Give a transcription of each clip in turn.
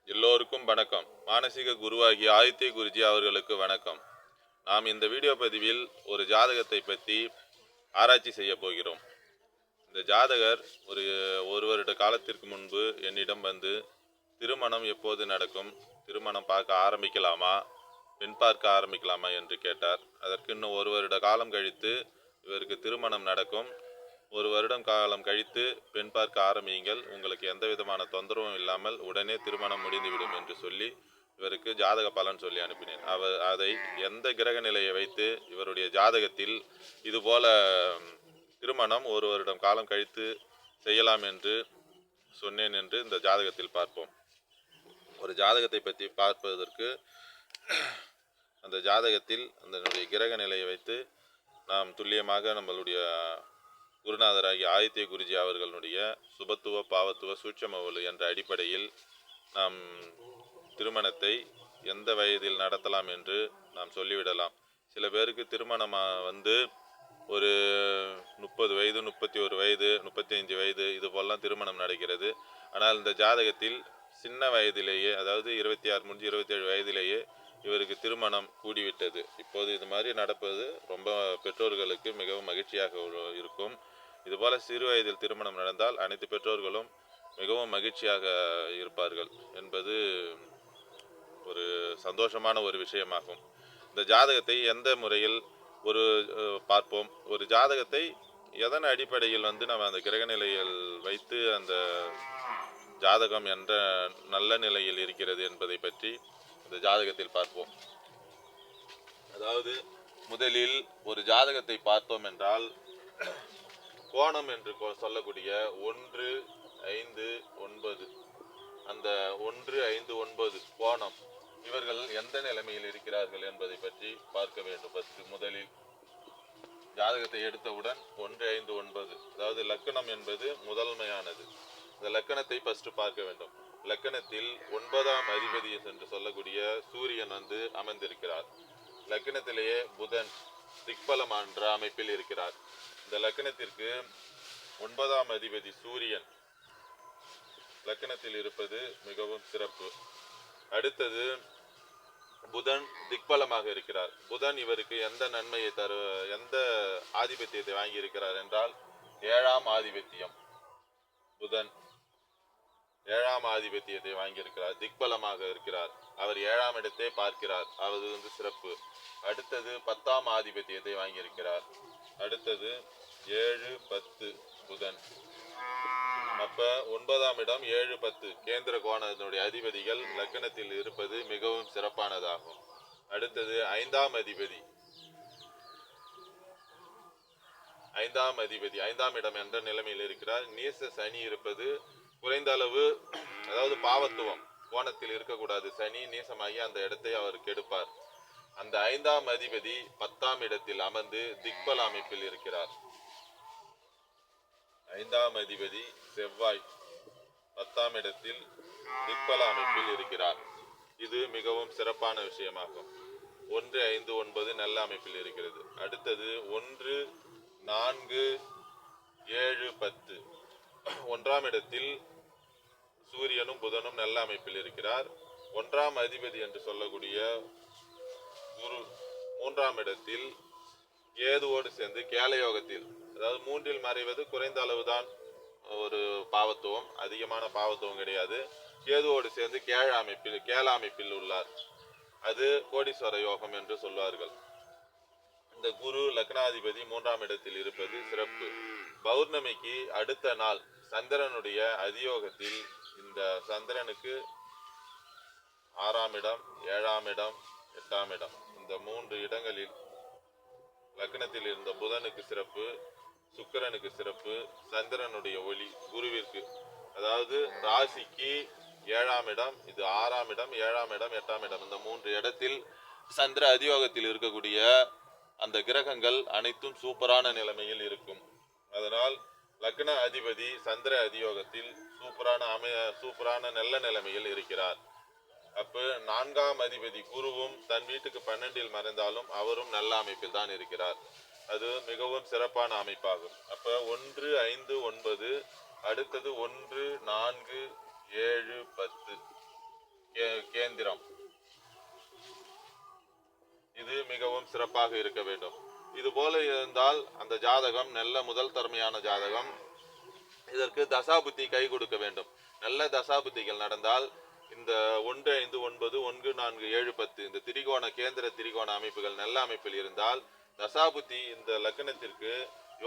எல்லோருக்கும் வணக்கம். மானசீக குருவாகிய ஆதித்ய குருஜி அவர்களுக்கு வணக்கம். நாம் இந்த வீடியோ பதிவில் ஒரு ஜாதகத்தை பற்றி ஆராய்ச்சி செய்ய போகிறோம். இந்த ஜாதகர் ஒரு வருட காலத்திற்கு முன்பு என்னிடம் வந்து திருமணம் எப்போது நடக்கும், திருமணம் பார்க்க ஆரம்பிக்கலாமா, பெண் பார்க்க ஆரம்பிக்கலாமா என்று கேட்டார். அதற்கு இன்னும் ஒரு வருட காலம் கழித்து இவருக்கு திருமணம் நடக்கும், ஒரு வருடம் காலம் கழித்து பெண் பார்க்க ஆரம்பியுங்கள், உங்களுக்கு எந்த விதமான தொந்தரவும் இல்லாமல் உடனே திருமணம் முடிந்துவிடும் என்று சொல்லி இவருக்கு ஜாதக பலன் சொல்லி அனுப்பினேன். அவர் அதை எந்த கிரக நிலையை வைத்து இவருடைய ஜாதகத்தில் இதுபோல திருமணம் ஒரு வருடம் காலம் கழித்து செய்யலாம் என்று சொன்னேன் என்று இந்த ஜாதகத்தில் பார்ப்போம். ஒரு ஜாதகத்தை பற்றி பார்ப்பதற்கு அந்த ஜாதகத்தில் அதனுடைய கிரக நிலையை வைத்து நாம் துல்லியமாக நம்மளுடைய குருநாதராகிய ஆதித்ய குருஜி அவர்களுடைய சுபத்துவ பாவத்துவ சூட்சம ஒலு என்ற அடிப்படையில் நாம் திருமணத்தை எந்த வயதில் நடத்தலாம் என்று நாம் சொல்லிவிடலாம். சில பேருக்கு திருமணம் வந்து ஒரு 30 வயது, 31 வயது, 35 வயது இது போலலாம் திருமணம் நடக்கிறது. ஆனால் இந்த ஜாதகத்தில் சின்ன வயதிலேயே, அதாவது 26 முடிஞ்சு 27 வயதிலேயே இவருக்கு திருமணம் கூடிவிட்டது. இப்போது இது மாதிரி நடப்பது ரொம்ப பெற்றோர்களுக்கு மிகவும் மகிழ்ச்சியாக இருக்கும். இதுபோல சிறு வயதில் திருமணம் நடந்தால் அனைத்து பெற்றோர்களும் மிகவும் மகிழ்ச்சியாக இருப்பார்கள் என்பது ஒரு சந்தோஷமான ஒரு விஷயமாகும். இந்த ஜாதகத்தை எந்த முறையில் பார்ப்போம். ஒரு ஜாதகத்தை எதன் அடிப்படையில் வந்து நம்ம அந்த கிரகநிலையில் வைத்து அந்த ஜாதகம் என்ற நல்ல நிலையில் இருக்கிறது என்பதை பற்றி இந்த ஜாதகத்தில் பார்ப்போம். அதாவது முதலில் ஒரு ஜாதகத்தை பார்த்தோம் என்றால் கோணம் என்று சொல்லக்கூடிய 1, 5, 9, அந்த 1, 5, 9 கோணம் இவர்கள் எந்த நிலைமையில் இருக்கிறார்கள் என்பதை பற்றி பார்க்க வேண்டும். முதலில் ஜாதகத்தை எடுத்தவுடன் 1, 5, 9, அதாவது லக்கணம் என்பது முதன்மையானது. இந்த லக்கணத்தை ஃபர்ஸ்ட் பார்க்க வேண்டும். லக்கணத்தில் 9ஆம் அதிபதி என்று சொல்லக்கூடிய சூரியன் வந்து அமர்ந்திருக்கிறார். லக்கணத்திலேயே புதன் திக்பலம் என்ற அமைப்பில் இருக்கிறார். இந்த லக்கணத்திற்கு 9ஆம் அதிபதி சூரியன் லக்கணத்தில் இருப்பது மிகவும் சிறப்பு. அடுத்தது புதன் திக்பலமாக இருக்கிறார். புதன் இவருக்கு எந்த நன்மையை எந்த ஆதிபத்தியத்தை வாங்கி இருக்கிறார் என்றால் 7ஆம் ஆதிபத்தியம். புதன் 7ஆம் ஆதிபத்தியத்தை வாங்கியிருக்கிறார், திக்பலமாக இருக்கிறார். அவர் 7ஆம் இடத்தை பார்க்கிறார், அது வந்து சிறப்பு. அடுத்தது 10ஆம் ஆதிபத்தியத்தை வாங்கியிருக்கிறார். அடுத்தது 7, 10 புதன். அப்ப 9ஆம் இடம் 7, 10 கேந்திர கோணத்தினுடைய அதிபதிகள் லக்கணத்தில் இருப்பது மிகவும் சிறப்பானதாகும். அடுத்தது 5ஆம் அதிபதி, 5ஆம் இடம் என்ற நிலைமையில் இருக்கிறார். நீச சனி இருப்பது குறைந்த அளவு, அதாவது பாவத்துவம் கோணத்தில் இருக்கக்கூடாது. சனி நீசமாகி அந்த இடத்தை அவர் கெடுப்பார். அந்த 5ஆம் அதிபதி 10ஆம் இடத்தில் அமர்ந்து திக்பல அமைப்பில் இருக்கிறார். 5ஆம் அதிபதி செவ்வாய் 10ஆம் இடத்தில் திக்பல அமைப்பில் இருக்கிறார். இது மிகவும் சிறப்பான விஷயமாகும். 1, 5, 9 நல்ல அமைப்பில் இருக்கிறது. அடுத்தது 1, 4, 7, 10 1ஆம் இடத்தில் சூரியனும் புதனும் நல்ல அமைப்பில் இருக்கிறார். 1ஆம் அதிபதி என்று சொல்லக்கூடிய குரு 3ஆம் இடத்தில் கேதுவோடு சேர்ந்து கேலயோகத்தில், அதாவது 3இல் மறைவது குறைந்த அளவுதான் ஒரு பாவத்துவம், அதிகமான பாவத்துவம் கிடையாது. கேதுவோடு சேர்ந்து கேல அமைப்பில் உள்ளார். அது கோடீஸ்வர யோகம் என்று சொல்வார்கள். இந்த குரு லக்னாதிபதி 3ஆம் இடத்தில் இருப்பது சிறப்பு. பௌர்ணமிக்கு அடுத்த நாள் சந்திரனுடைய அதியோகத்தில் இந்த சந்திரனுக்கு 6ஆம் இடம், 7ஆம் இடம், 8ஆம் இடம், இந்த 3 இடங்களில் லக்னத்தில் இருந்த புதனுக்கு சிறப்பு, சுக்கிரனுக்கு சிறப்பு, சந்திரனுடைய ஒளி குருவிற்கு, அதாவது ராசிக்கு 7ஆம் இடம், இது 6ஆம் இடம், 7ஆம் இடம், 8ஆம் இடம், இந்த 3 இடத்தில் சந்திர அதியோகத்தில் இருக்கக்கூடிய அந்த கிரகங்கள் அனைத்தும் சூப்பரான நிலைமையில் இருக்கும். அதனால் லக்ன அதிபதி சந்திர அதியோகத்தில் சூப்பரான நல்ல நிலைமையில் இருக்கிறார். அப்ப 4ஆம் அதிபதி குருவும் தன் வீட்டுக்கு 12இல் மறைந்தாலும் அவரும் நல்ல அமைப்பில் தான் இருக்கிறார். அது மிகவும் சிறப்பான அமைப்பாகும். அப்ப 1, 5, 9, அடுத்தது 1, 4, 7, 10 கேந்திரம். இது மிகவும் சிறப்பாக இருக்க வேண்டும். இது போல இருந்தால் அந்த ஜாதகம் நல்ல முதல் தரமையான ஜாதகம். இதற்கு தசாபுத்தி கை கொடுக்க வேண்டும். நல்ல தசாபுத்திகள் நடந்தால் இந்த 1, 5, 9, 1, 4, 7, 10 இந்த திரிகோண கேந்திர திரிகோண அமைப்புகள் நல்ல அமைப்பில் இருந்தால் தசாபுத்தி இந்த லக்னத்திற்கு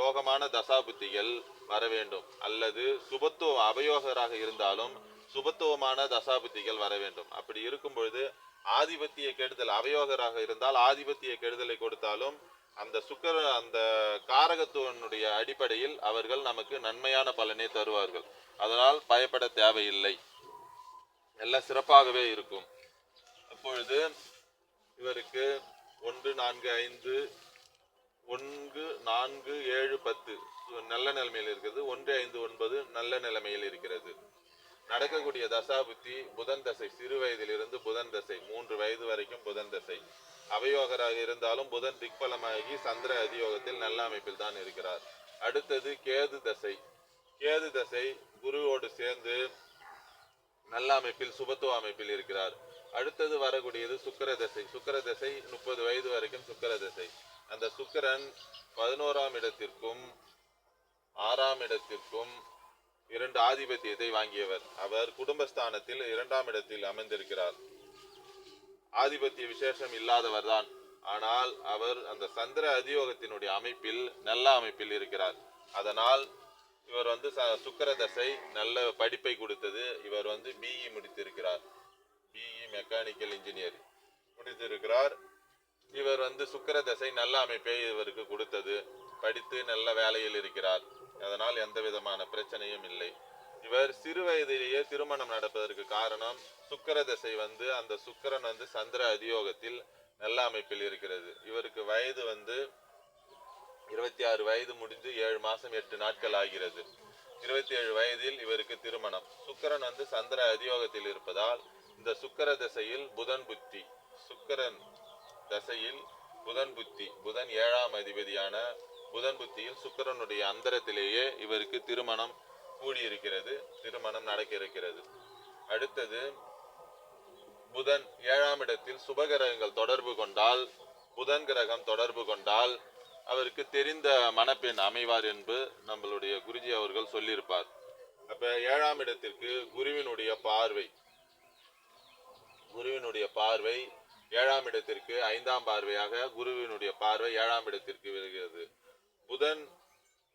யோகமான தசாபுத்திகள் வர வேண்டும். அல்லது சுபத்துவ அபயோகராக இருந்தாலும் சுபத்துவமான தசாபுத்திகள் வர வேண்டும். அப்படி இருக்கும் பொழுது ஆதிபத்திய கெடுதல், அவயோகராக இருந்தால் ஆதிபத்திய கெடுதலை கொடுத்தாலும் அந்த அந்த காரகத்துவனுடைய அடிப்படையில் அவர்கள் நமக்கு நன்மையான பலனை தருவார்கள். அதனால் பயப்பட தேவையில்லை, எல்லாம் சிறப்பாகவே இருக்கும். அப்பொழுது இவருக்கு 1, 4, 5, 1, 4, 7, 10 நல்ல நிலைமையில் இருக்கிறது. 1, 5, 9 நல்ல நிலைமையில் இருக்கிறது. நடக்கக்கூடிய தசாபுத்தி புதன் தசை. சிறு வயதிலிருந்து புதன் தசை, 3 வயது வரைக்கும் புதன் தசை. அவயோகராக இருந்தாலும் புதன் திக்பலமாகி சந்திர அதியோகத்தில் நல்ல அமைப்பில் தான் இருக்கிறார். அடுத்தது கேது தசை. கேது தசை குருவோடு சேர்ந்து நல்ல அமைப்பில் சுபத்துவ அமைப்பில் இருக்கிறார். அடுத்தது வரக்கூடியது சுக்கிர தசை. சுக்கிர தசை 30 வயது வரைக்கும் சுக்கிர தசை. அந்த சுக்கிரன் 11ஆம் இடத்திற்கும் 6ஆம் இடத்திற்கும் 2 ஆதிபத்தியத்தை வாங்கியவர். அவர் குடும்பஸ்தானத்தில் 2ஆம் இடத்தில் அமைந்திருக்கிறார். ஆதிபத்திய விசேஷம் இல்லாதவர் தான். ஆனால் அவர் அந்த சந்திர அதியோகத்தினுடைய அமைப்பில் நல்ல அமைப்பில் இருக்கிறார். அதனால் இவர் சுக்கிர தசை நல்ல படிப்பை கொடுத்தது. இவர் பிஇ முடித்திருக்கிறார். பிஇ மெக்கானிக்கல் இன்ஜினியர் முடித்திருக்கிறார். இவர் சுக்கிர தசை நல்ல அமைப்பை இவருக்கு கொடுத்தது. படித்து நல்ல வேலையில் இருக்கிறார். அதனால் எந்த விதமான பிரச்சனையும் இல்லை. இவர் சிறு வயதிலேயே திருமணம் நடப்பதற்கு காரணம் சுக்கிர தசை அந்த சுக்கிரன் சந்திர அதியோகத்தில் நல்ல அமைப்பில் இருக்கிறது. இவருக்கு வயது 26 வயது முடிந்து 7 மாசம் 8 நாட்கள் ஆகிறது. 27 வயதில் இவருக்கு திருமணம். சுக்கிரன் சந்திர அதியோகத்தில் இருப்பதால் இந்த சுக்கிர தசையில் புதன் புத்தி, சுக்கிரன் தசையில் புதன் புத்தி, புதன் 7ஆம் அதிபதியான புதன் புத்தியில் சுக்கிரனுடைய அந்தரத்திலேயே இவருக்கு திருமணம் கூடியிருக்கிறது. திருமணம் நடக்க இருக்கிறது. அடுத்தது புதன் 7ஆம் இடத்தில் சுபகிரகங்கள் தொடர்பு கொண்டால், புதன் கிரகம் தொடர்பு கொண்டால் அவருக்கு தெரிந்த மணப்பெண் அமைவார் என்று நம்மளுடைய குருஜி அவர்கள் சொல்லியிருப்பார். அப்ப 7ஆம் இடத்திற்கு குருவினுடைய பார்வை, குருவினுடைய பார்வை 7ஆம் இடத்திற்கு 5ஆம் பார்வையாக குருவினுடைய பார்வை 7ஆம் இடத்திற்கு வருகிறது. புதன்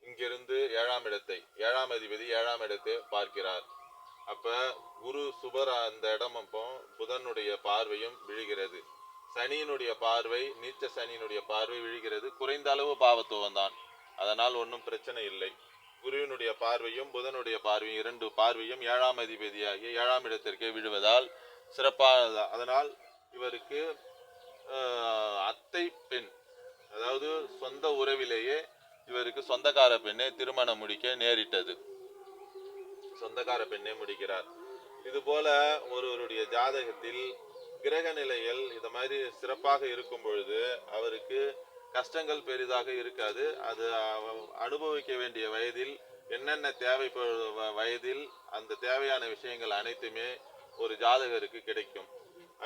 இங்கிருந்து 7ஆம் இடத்தை, 7ஆம் அதிபதி 7ஆம் இடத்தை பார்க்கிறார். அப்ப குரு சுபர் அந்த இடம் புதனுடைய பார்வையும் விழுகிறது. சனியினுடைய பார்வை, நீச்ச சனியினுடைய பார்வை விழுகிறது. குறைந்த அளவு பாவத்துவம் தான், அதனால் ஒன்றும் பிரச்சனை இல்லை. குருவினுடைய பார்வையும் புதனுடைய பார்வையும் 2 பார்வையும் 7ஆம் அதிபதியாகிய 7ஆம் இடத்திற்கே விழுவதால் சிறப்பாக. அதனால் இவருக்கு அத்தை பெண், அதாவது சொந்த உறவிலேயே இவருக்கு சொந்தக்கார பெண்ணை திருமணம் முடிக்க நேரிட்டது. சொந்தக்கார பெண்ணை முடிக்கிறார். இது போல ஒருவருடைய ஜாதகத்தில் கிரக நிலைகள் இந்த மாதிரி சிறப்பாக இருக்கும் பொழுது அவருக்கு கஷ்டங்கள் பெரிதாக இருக்காது. அது அனுபவிக்க வேண்டிய வயதில் என்னென்ன தேவைப்படும் வயதில் அந்த தேவையான விஷயங்கள் அனைத்துமே ஒரு ஜாதகருக்கு கிடைக்கும்.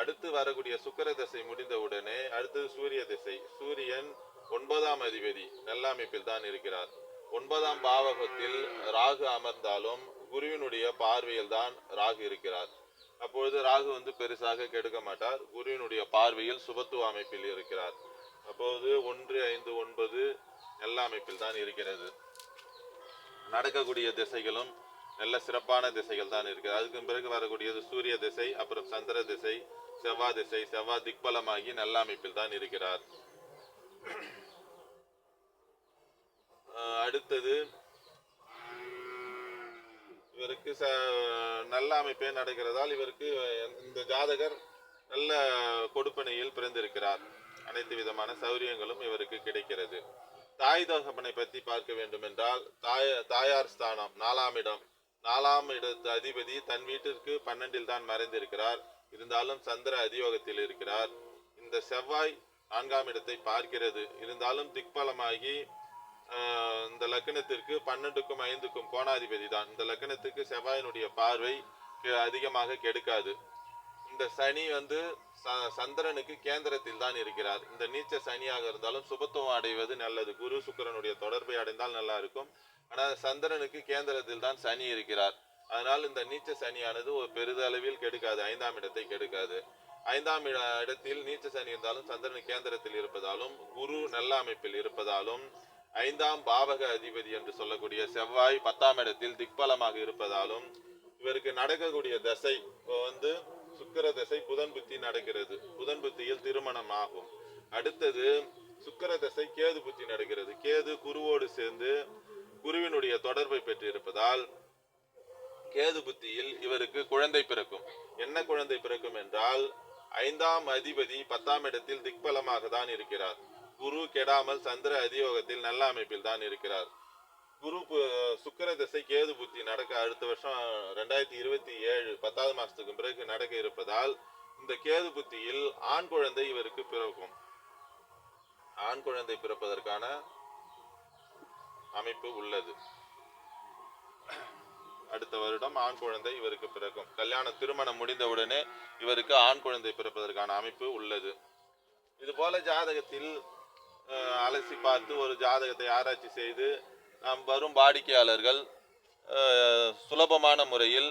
அடுத்து வரக்கூடிய சுக்கிர தசை முடிந்தவுடனே அடுத்தது சூரிய திசை. சூரியன் 9ஆம் அதிபதி நல்ல அமைப்பில் தான் இருக்கிறார். 9ஆம் பாவகத்தில் ராகு அமர்ந்தாலும் குருவினுடைய பார்வையில் தான் ராகு இருக்கிறார். அப்பொழுது ராகு பெருசாக கெடுக்க மாட்டார். குருவினுடைய பார்வையில் சுபத்துவ அமைப்பில் இருக்கிறார். அப்போது 1, 5, 9 நல்ல அமைப்பில் தான் இருக்கிறது. நடக்கக்கூடிய திசைகளும் நல்ல சிறப்பான திசைகள் தான் இருக்கிறது. அதுக்கு பிறகு வரக்கூடியது சூரிய திசை, அப்புறம் சந்திர திசை, செவ்வாய் திசை. செவ்வாய் திக்பலமாகி நல்ல அமைப்பில் தான் இருக்கிறார். அடுத்தது இவருக்கு நல்ல அமைப்பே நடக்கிறதால் இவருக்கு இந்த ஜாதகர் நல்ல கொடுப்பனையில் பிறந்திருக்கிறார். அனைத்து விதமான சௌரியங்களும் இவருக்கு கிடைக்கிறது. தாய் தகப்பனை பற்றி பார்க்க வேண்டும் என்றால் தாயார் ஸ்தானம் 4ஆம் இடம். 4ஆம் இடத்து அதிபதி தன் வீட்டிற்கு 12இல் தான் மறைந்திருக்கிறார். இருந்தாலும் சந்திர அதியோகத்தில் இருக்கிறார். இந்த செவ்வாய் 4ஆம் இடத்தை பார்க்கிறது. இருந்தாலும் திக்பலமாகி இந்த லக்னத்திற்கு 12க்கும் 5க்கும் கோணாதிபதி தான். இந்த லக்னத்துக்கு செவ்வாயினுடைய பார்வை அதிகமாக கெடுக்காது. இந்த சனி வந்து சந்திரனுக்கு கேந்திரத்தில் தான் இருக்கிறார். இந்த நீச்ச சனியாக இருந்தாலும் சுபத்துவம் அடைவது நல்லது. குரு சுக்கிரனுடைய தொடர்பை அடைந்தால் நல்லா இருக்கும். ஆனால் சந்திரனுக்கு கேந்திரத்தில் தான் சனி இருக்கிறார். அதனால் இந்த நீச்ச சனியானது ஒரு பெரிதளவில் கெடுக்காது, 5ஆம் இடத்தை கெடுக்காது. 5ஆம் இடத்தில் நீச்ச சனி இருந்தாலும் சந்திரன் கேந்திரத்தில் இருப்பதாலும் குரு நல்ல அமைப்பில் இருப்பதாலும் 5ஆம் பாவக அதிபதி என்று சொல்லக்கூடிய செவ்வாய் 10ஆம் இடத்தில் திக்பலமாக இருப்பதாலும் இவருக்கு நடக்கக்கூடிய தசை வந்து சுக்கிர தசை புதன் புத்தி நடக்கிறது. புதன் புத்தியில் திருமணம் ஆகும். அடுத்தது சுக்கிர தசை கேது புத்தி நடக்கிறது. கேது குருவோடு சேர்ந்து குருவினுடைய தொடர்பை பெற்றிருப்பதால் கேது புத்தியில் இவருக்கு குழந்தை பிறக்கும். என்ன குழந்தை பிறக்கும் என்றால் 5ஆம் அதிபதி 10ஆம் இடத்தில் திக்பலமாக தான் இருக்கிறார். குரு கெடாமல் சந்திர அதியோகத்தில் நல்ல அமைப்பில் தான் இருக்கிறார். குரு சுக்கிர திசை கேது புத்தி நடக்க அடுத்த வருஷம் 2027 10ஆவது மாசத்துக்கு பிறகு நடக்க இருப்பதால் இந்த கேது புத்தியில் ஆண் குழந்தை இவருக்கு பிறக்கும். ஆண் குழந்தை பிறப்பதற்கான அமைப்பு உள்ளது. அடுத்த வருடம் ஆண் குழந்தை இவருக்கு பிறக்கும். கல்யாண திருமணம் முடிந்தவுடனே இவருக்கு ஆண் குழந்தை பிறப்பதற்கான அமைப்பு உள்ளது. இது போல ஜாதகத்தில் அலசி பார்த்து ஒரு ஜாதகத்தை ஆராய்ச்சி செய்து நாம் வரும் வாடிக்கையாளர்கள் சுலபமான முறையில்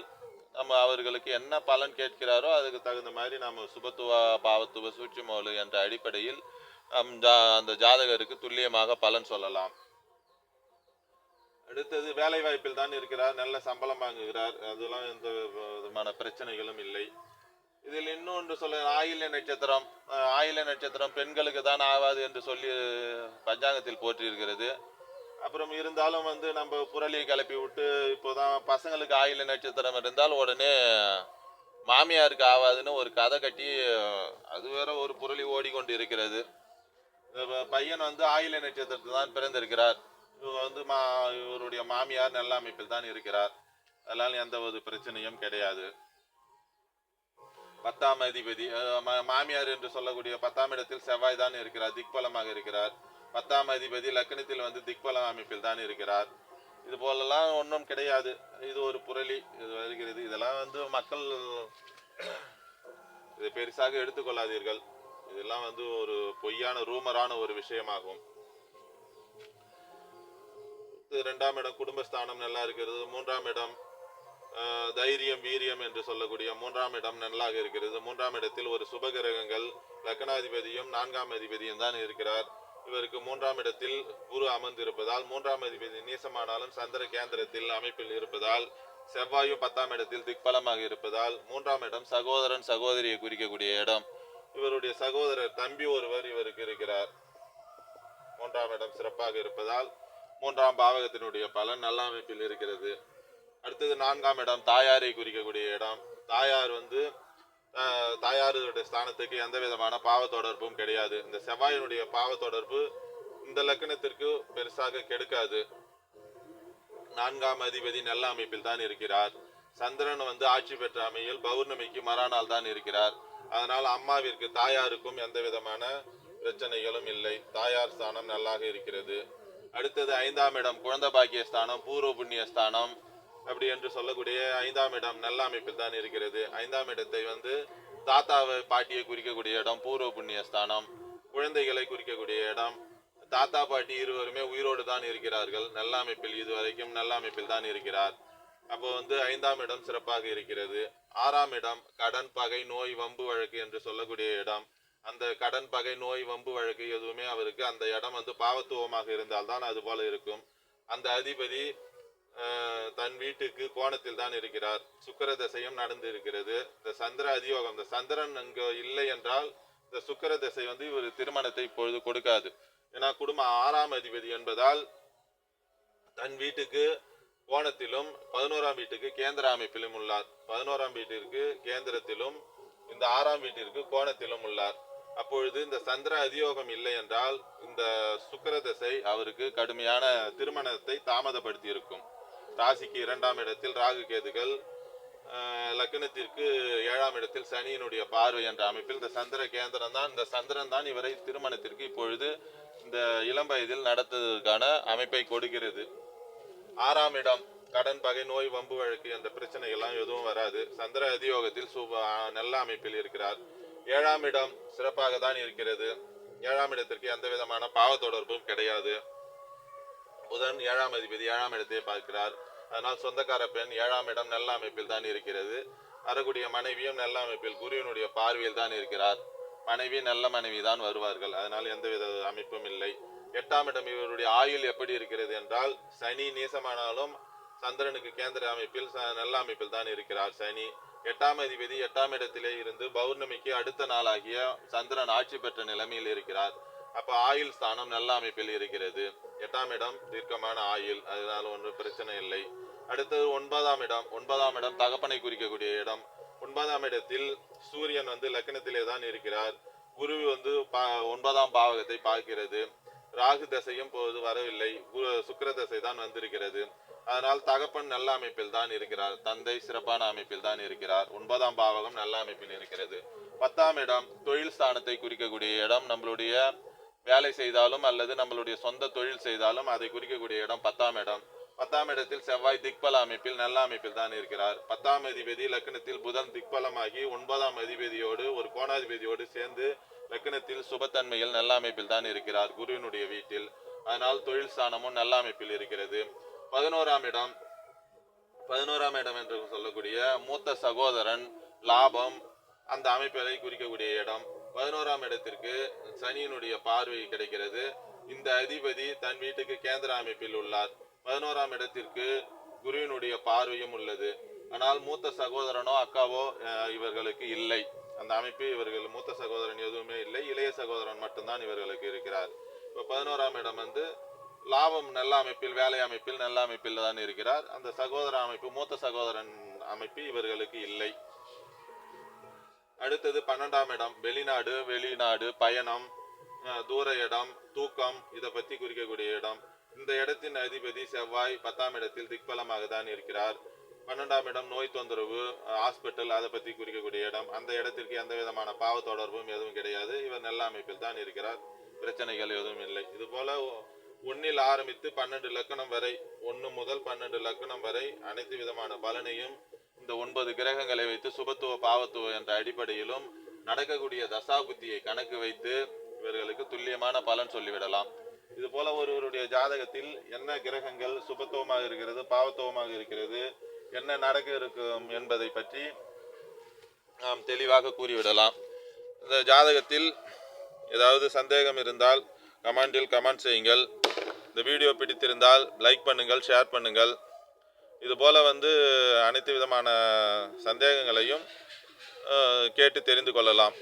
நம்ம அவர்களுக்கு என்ன பலன் கேட்கிறாரோ அதுக்கு தகுந்த மாதிரி நம்ம சுபத்துவ பாவத்துவ சூட்சுமோலு என்ற அடிப்படையில் அந்த ஜாதகருக்கு துல்லியமாக பலன் சொல்லலாம். அடுத்தது வேலை வாய்ப்பில் தான் இருக்கிறார், நல்ல சம்பளம் வாங்குகிறார், அதெல்லாம் எந்த விதமான பிரச்சனைகளும் இல்லை. இதில் இன்னொன்று சொல்ல ஆயில்ய நட்சத்திரம். ஆயில்ய நட்சத்திரம் பெண்களுக்கு தான் ஆகாது என்று சொல்லி பஞ்சாங்கத்தில் போற்றியிருக்கிறது. அப்புறம் இருந்தாலும் வந்து நம்ம புரளியை கிளப்பி விட்டு இப்போதான் பசங்களுக்கு ஆயில்ய நட்சத்திரம் இருந்தால் உடனே மாமியாருக்கு ஆகாதுன்னு ஒரு கதை கட்டி அது வேற ஒரு புரளி ஓடிக்கொண்டு இருக்கிறது. பையன் வந்து ஆயில்ய நட்சத்திரத்தில் தான் பிறந்திருக்கிறார். இவர் வந்து இவருடைய மாமியார் நல்ல அமைப்பில் தான் இருக்கிறார். அதனால் எந்த ஒரு பிரச்சனையும் கிடையாது. 10ஆம் அதிபதி மாமியார் என்று சொல்லக்கூடிய 10ஆம் இடத்தில் செவ்வாய் தான் இருக்கிறார், திக்பலமாக இருக்கிறார். 10ஆம் அதிபதி லக்னத்தில் வந்து திக்பல அமைப்பில் தான் இருக்கிறார். இது போலலாம் ஒன்றும் கிடையாது. இது ஒரு புரளி இது வருகிறது. இதெல்லாம் வந்து மக்கள் இதை பெருசாக எடுத்துக்கொள்ளாதீர்கள். இதெல்லாம் வந்து ஒரு பொய்யான ரூமரான ஒரு விஷயமாகும். 2ஆம் இடம் குடும்பஸ்தானம் நல்லா இருக்கிறது. 3ஆம் இடம் தைரியம் வீரியம் என்று சொல்லக்கூடிய 3ஆம் இடம் நல்லாக இருக்கிறது. 3ஆம் இடத்தில் ஒரு சுபகிரகங்கள் லக்னாதிபதியும் 4ஆம் அதிபதியும் தான் இருக்கிறார். இவருக்கு 3ஆம் இடத்தில் குரு அமர்ந்திருப்பதால் 3ஆம் அதிபதி நீசமானாலும் சந்திர கேந்திரத்தில் அமைப்பில் இருப்பதால் செவ்வாயும் 10ஆம் இடத்தில் திக்பலமாக இருப்பதால் 3ஆம் இடம் சகோதரன் சகோதரியை குறிக்கக்கூடிய இடம். இவருடைய சகோதரர் தம்பி ஒருவர் இவருக்கு இருக்கிறார். 3ஆம் இடம் சிறப்பாக இருப்பதால் 3ஆம் பாவகத்தினுடைய பலன் நல்ல அமைப்பில் இருக்கிறது. அடுத்தது 4ஆம் இடம் தாயாரை குறிக்கக்கூடிய இடம். தாயார் வந்து தாயாருடைய ஸ்தானத்துக்கு எந்த விதமான பாவ தொடர்பும் கிடையாது. இந்த செவ்வாயினுடைய பாவ தொடர்பு இந்த லக்னத்திற்கு பெருசாக கெடுக்காது. 4ஆம் அதிபதி நல்ல அமைப்பில் தான் இருக்கிறார். சந்திரன் வந்து ஆட்சி பெற்ற அமையில் பௌர்ணமிக்கு மறுநாள் தான் இருக்கிறார். அதனால் அம்மாவிற்கு தாயாருக்கும் எந்த விதமான பிரச்சனைகளும் இல்லை. தாயார் ஸ்தானம் நல்லாக இருக்கிறது. அடுத்தது 5ஆம் இடம் குழந்தை பாக்கிய ஸ்தானம், பூர்வ புண்ணிய ஸ்தானம் அப்படி என்று சொல்லக்கூடிய 5ஆம் இடம் நல்ல அமைப்பில் தான் இருக்கிறது. 5ஆம் இடத்தை வந்து தாத்தாவை பாட்டியை குறிக்கக்கூடிய இடம் பூர்வ புண்ணிய ஸ்தானம். குழந்தைகளை குறிக்கக்கூடிய இடம். தாத்தா பாட்டி இருவருமே உயிரோடு தான் இருக்கிறார்கள். நல்ல அமைப்பில் இதுவரைக்கும் நல்ல அமைப்பில் தான் இருக்கிறார். அப்போ வந்து 5ஆம் இடம் சிறப்பாக இருக்கிறது. 6ஆம் இடம் கடன் பகை நோய் வம்பு வழக்கு என்று சொல்லக்கூடிய இடம். அந்த கடன் பகை நோய் வம்பு வழக்கு எதுவுமே அவருக்கு அந்த இடம் வந்து பாவத்துவமாக இருந்தால்தான் அது போல இருக்கும். அந்த அதிபதி தன் வீட்டுக்கு கோணத்தில் தான் இருக்கிறார். சுக்கிர தசையும் நடந்து இருக்கிறது. இந்த சந்திர அதியோகம், இந்த சந்திரன் அங்க இல்லை என்றால் இந்த சுக்கிர தசை வந்து இவர் திருமணத்தை இப்பொழுது கொடுக்காது. ஏன்னா குடும்ப 6ஆம் அதிபதி என்பதால் தன் வீட்டுக்கு கோணத்திலும் 11ஆம் வீட்டுக்கு கேந்திர அமைப்பிலும் உள்ளார். 11ஆம் வீட்டிற்கு கேந்திரத்திலும் இந்த 6ஆம் வீட்டிற்கு கோணத்திலும் உள்ளார். அப்பொழுது இந்த சந்திர அதியோகம் இல்லை என்றால் இந்த சுக்கிர தசை அவருக்கு கடுமையான திருமணத்தை தாமதப்படுத்தி இருக்கும். ராசிக்கு 2ஆம் இடத்தில் ராகு கேதுகள், லக்னத்திற்கு 7ஆம் இடத்தில் சனியினுடைய பார்வை என்ற அமைப்பில் இந்த சந்திர கேந்திரம் தான், இந்த சந்திரன் தான் இவரை திருமணத்திற்கு இப்பொழுது இந்த இளம் வயதில் நடத்துவதற்கான அமைப்பை கொடுக்கிறது. 6ஆம் இடம் கடன் பகை நோய் வம்பு வழக்கு என்ற பிரச்சனைகள்லாம் எதுவும் வராது. சந்திர அதியோகத்தில் நல்ல அமைப்பில் இருக்கிறார். 7ஆம் இடம் சிறப்பாக தான் இருக்கிறது. 7ஆம் இடத்திற்கு எந்த விதமான பாவ தொடர்பும் கிடையாது. புதன் 7ஆம் அதிபதி 7ஆம் இடத்தை பார்க்கிறார். அதனால் சொந்தக்கார பெண் 7ஆம் இடம் நல்ல அமைப்பில் தான் இருக்கிறது. வரக்கூடிய மனைவியும் நல்ல அமைப்பில் குருவினுடைய பார்வையில் தான் இருக்கிறார். மனைவி நல்ல மனைவி தான் வருவார்கள். அதனால் எந்தவித அமைப்பும் இல்லை. 8ஆம் இடம் இவருடைய ஆயுள் எப்படி இருக்கிறது என்றால், சனி நீசமானாலும் சந்திரனுக்கு கேந்திர அமைப்பில் நல்ல அமைப்பில் தான் இருக்கிறார். சனி 8ஆம் அதிபதி 8ஆம் இடத்திலே இருந்து பௌர்ணமிக்கு அடுத்த நாளாகிய சந்திரன் ஆட்சி பெற்ற நிலைமையில் இருக்கிறார். அப்ப ஆயுள் ஸ்தானம் நல்ல அமைப்பில் இருக்கிறது. 8ஆம் இடம் தீர்க்கமான ஆயுள், அதனால ஒன்றும் பிரச்சனை இல்லை. அடுத்தது 9ஆம் இடம். 9ஆம் இடம் தகப்பனை குறிக்கக்கூடிய இடம். 9ஆம் இடத்தில் சூரியன் லக்னத்திலே தான் இருக்கிறார். குரு 9ஆம் பாவகத்தை பார்க்கிறது. ராகு தசையும் போது வரவில்லை, சுக்கிர தசை தான் வந்திருக்கிறது. அதனால் தகப்பன் நல்ல அமைப்பில் தான் இருக்கிறார். தந்தை சிறப்பான அமைப்பில் தான் இருக்கிறார். 9ஆம் பாவகம் நல்ல அமைப்பில் இருக்கிறது. 10ஆம் இடம் தொழில் ஸ்தானத்தை குறிக்கக்கூடிய இடம். நம்மளுடைய வேலை செய்தாலும் அல்லது நம்மளுடைய சொந்த தொழில் செய்தாலும் அதை குறிக்கக்கூடிய இடம் 10ஆம் இடம். 10ஆம் இடத்தில் செவ்வாய் திக்பல அமைப்பில் நல்ல அமைப்பில் தான் இருக்கிறார். 10ஆம் அதிபதி லக்னத்தில் புதன் திக்பலமாகி 9ஆம் அதிபதியோடு ஒரு கோணாதிபதியோடு சேர்ந்து லக்னத்தில் சுபத்தன்மையில் நல்ல அமைப்பில் தான் இருக்கிறார், குருவினுடைய வீட்டில். அதனால் தொழில் ஸ்தானமும் நல்ல அமைப்பில் இருக்கிறது. 11ஆம் இடம். 11ஆம் இடம் என்று சொல்லக்கூடிய மூத்த சகோதரன் லாபம் அந்த அமைப்புகளை குறிக்கக்கூடிய இடம். 11ஆம் இடத்திற்கு சனியினுடைய பார்வை கிடைக்கிறது. இந்த அதிபதி தன் வீட்டுக்கு கேந்திர அமைப்பில் உள்ளார். 11ஆம் இடத்திற்கு குருவினுடைய பார்வையும் உள்ளது. ஆனால் மூத்த சகோதரனோ அக்காவோ இவர்களுக்கு இல்லை. அந்த அமைப்பு இவர்கள் மூத்த சகோதரன் எதுவுமே இல்லை, இளைய சகோதரன் மட்டும்தான் இவர்களுக்கு இருக்கிறார். இப்போ 11ஆம் இடம் லாபம் நல்ல அமைப்பில், வேலை அமைப்பில் நல்ல அமைப்பில் தான் இருக்கிறார். அந்த சகோதர அமைப்பு மூத்த சகோதரன் அமைப்பு இவர்களுக்கு இல்லை. அடுத்தது 12ஆம் இடம் வெளிநாடு பயணம், தூர இடம், தூக்கம், இதை பற்றி குறிக்கக்கூடிய இடம். இந்த இடத்தின் அதிபதி செவ்வாய் 10ஆம் இடத்தில் திக்பலமாக தான் இருக்கிறார். 12ஆம் இடம் நோய் தொந்தரவு, ஹாஸ்பிட்டல், அதை பற்றி குறிக்கக்கூடிய இடம். அந்த இடத்திற்கு எந்த விதமான பாவ தொடர்பும் எதுவும் கிடையாது. இவர் நல்ல அமைப்பில் தான் இருக்கிறார். பிரச்சனைகள் எதுவும் இல்லை. இது போல 1ல் ஆரம்பித்து 12 லக்கணம் வரை, 1 முதல் 12 லக்கணம் வரை அனைத்து விதமான பலனையும் இந்த 9 கிரகங்களை வைத்து சுபத்துவ பாவத்துவ என்ற அடிப்படையிலும் நடக்கக்கூடிய தசாபுத்தியை கணக்கு வைத்து இவர்களுக்கு துல்லியமான பலன் சொல்லிவிடலாம். இது போல ஒருவருடைய ஜாதகத்தில் என்ன கிரகங்கள் சுபத்துவமாக இருக்கிறது, பாவத்துவமாக இருக்கிறது, என்ன நடக்க இருக்கும் என்பதை பற்றி நாம் தெளிவாக கூறிவிடலாம். இந்த ஜாதகத்தில் ஏதாவது சந்தேகம் இருந்தால் கமெண்டில் கமெண்ட் செய்யுங்கள். இந்த வீடியோ பிடித்திருந்தால் லைக் பண்ணுங்கள், ஷேர் பண்ணுங்கள். இதுபோல் அனைத்து விதமான சந்தேகங்களையும் கேட்டு தெரிந்து கொள்ளலாம்.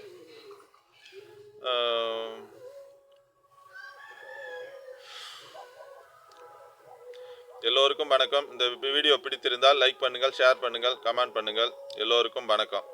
எல்லோருக்கும் வணக்கம். இந்த வீடியோ பிடித்திருந்தால் லைக் பண்ணுங்கள், ஷேர் பண்ணுங்கள், கமெண்ட் பண்ணுங்கள். எல்லோருக்கும் வணக்கம்.